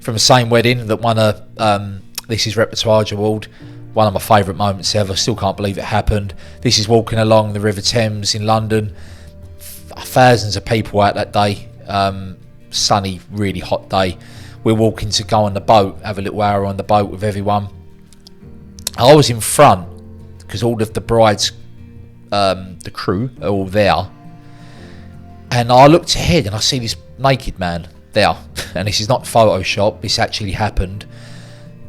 from the same wedding that won a This Is Repertoire Award. One of my favourite moments ever. Still can't believe it happened. This is walking along the River Thames in London. Thousands of people out that day. Sunny, really hot day. We're walking to go on the boat, have a little hour on the boat with everyone. I was in front because all of the bride's, the crew are all there. And I looked ahead and I see this naked man there. And this is not Photoshop, this actually happened.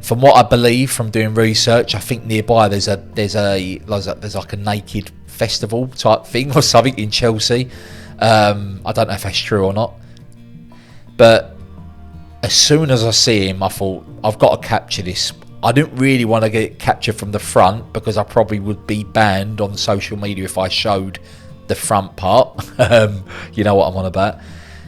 From what I believe from doing research, I think nearby there's like a naked festival type thing or something in Chelsea. I don't know if that's true or not. But as soon as I see him, I thought, I've got to capture this. I didn't really want to get it captured from the front because I probably would be banned on social media if I showed the front part. You know what I'm on about.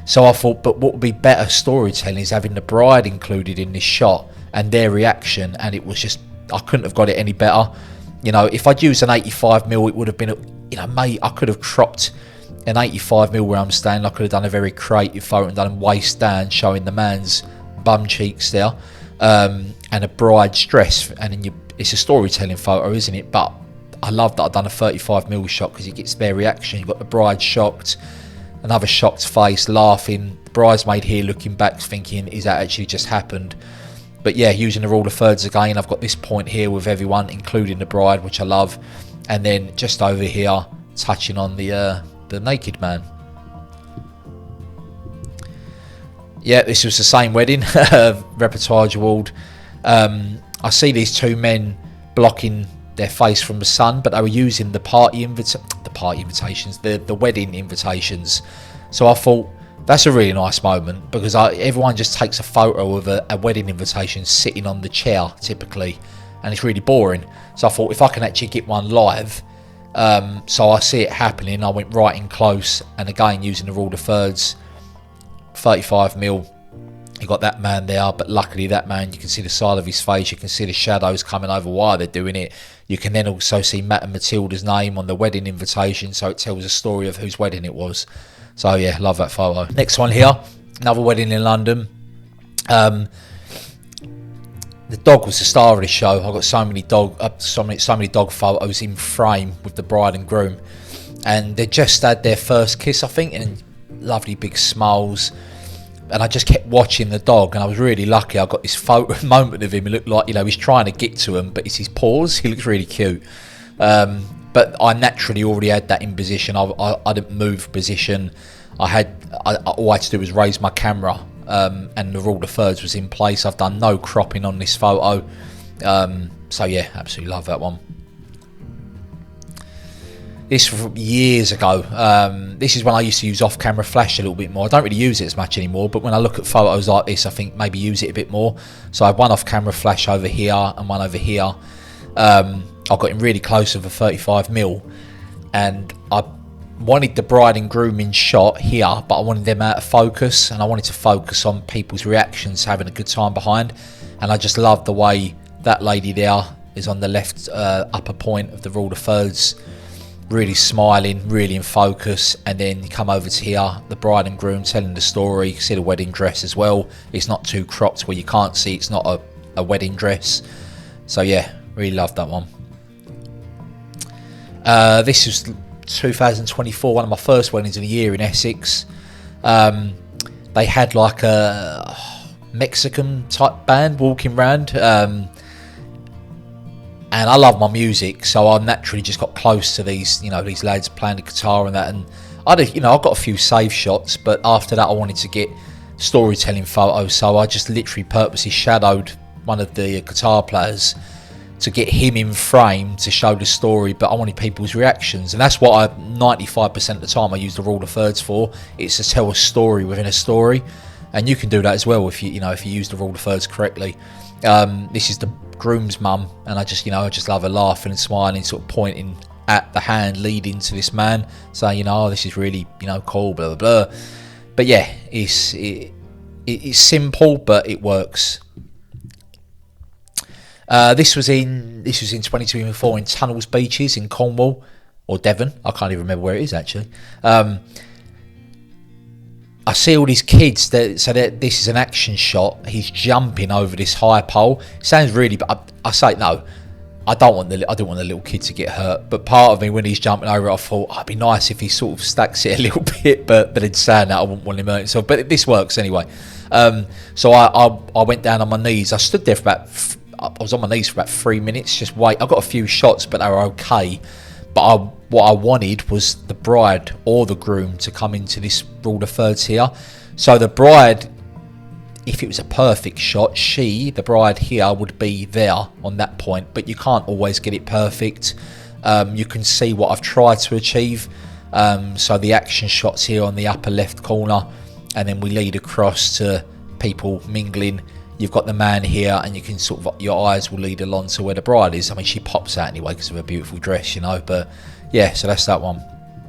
So I thought, but what would be better storytelling is having the bride included in this shot and their reaction, and it was just, I couldn't have got it any better. You know, if I'd used an 85mm, it would have been, you know, mate, I could have cropped an 85mm where I'm standing. I could have done a very creative photo and done waist down, showing the man's bum cheeks there, and a bride's dress, and then it's a storytelling photo, isn't it? But I love that I've done a 35mm shot because it gets their reaction. You've got the bride shocked, another shocked face, laughing, the bridesmaid here looking back thinking, is that actually just happened? But yeah, using the rule of thirds again, I've got this point here with everyone, including the bride, which I love, and then just over here, touching on the naked man. Yeah, this was the same wedding, Repertoire Award. I see these two men blocking their face from the sun, but they were using the wedding invitations. So I thought, that's a really nice moment, because everyone just takes a photo of a wedding invitation sitting on the chair, typically, and it's really boring. So I thought, if I can actually get one live, so I see it happening, I went right in close, and again, using the rule of thirds, 35mm, you got that man there, but luckily that man, you can see the side of his face, you can see the shadows coming over while they're doing it. You can then also see Matt and Matilda's name on the wedding invitation, so it tells a story of whose wedding it was. So yeah, love that photo. Next one here, another wedding in London. The dog was the star of this show. I got so many dog photos in frame with the bride and groom, and they just had their first kiss, I think, and lovely big smiles. And I just kept watching the dog, and I was really lucky. I got this photo moment of him. It looked like, you know, he's trying to get to him, but it's his paws. He looks really cute. But I naturally already had that in position. I didn't move position. All I had to do was raise my camera, and the rule of thirds was in place. I've done no cropping on this photo. So yeah, absolutely love that one. This from years ago. This is when I used to use off-camera flash a little bit more. I don't really use it as much anymore, but when I look at photos like this, I think maybe use it a bit more. So I have one off-camera flash over here and one over here. I got in really close with a 35mm, and I wanted the bride and groom in shot here, but I wanted them out of focus, and I wanted to focus on people's reactions, having a good time behind. And I just love the way that lady there is on the left upper point of the rule of thirds, really smiling, really in focus. And then you come over to here, the bride and groom telling the story. You can see the wedding dress as well. It's not too cropped where you can't see it's not a wedding dress. So yeah, really love that one. This was 2024, one of my first weddings of the year in Essex. They had like a Mexican type band walking around, and I love my music, so I naturally just got close to these lads playing the guitar and that, and I got a few save shots, but after that I wanted to get storytelling photos, so I just literally purposely shadowed one of the guitar players to get him in frame to show the story, but I wanted people's reactions, and that's what 95% of the time I use the rule of thirds for. It's to tell a story within a story, and you can do that as well if you use the rule of thirds correctly. This is the groom's mum, and I just love her laughing and smiling, sort of pointing at the hand leading to this man, saying, oh, this is really cool, blah blah blah. But yeah, it's simple, but it works. This was in 2024 in Tunnels Beaches in Cornwall or Devon. I can't even remember where it is actually. I see all these kids that this is an action shot. He's jumping over this high pole. Sounds really, but I say no. I didn't want the little kid to get hurt. But part of me, when he's jumping over, I thought it'd be nice if he sort of stacks it a little bit. But in saying that, I wouldn't want him hurt himself. But this works anyway. So I went down on my knees. I stood there I was on my knees for about 3 minutes. Just wait. I got a few shots, but they were okay. But what I wanted was the bride or the groom to come into this rule of thirds here. So the bride, if it was a perfect shot, the bride here, would be there on that point. But you can't always get it perfect. You can see what I've tried to achieve. So the action shots here on the upper left corner, and then we lead across to people mingling. You've got the man here, and you can sort of, your eyes will lead along to where the bride is. I mean, she pops out anyway because of her beautiful dress, you know. But yeah, so that's that one.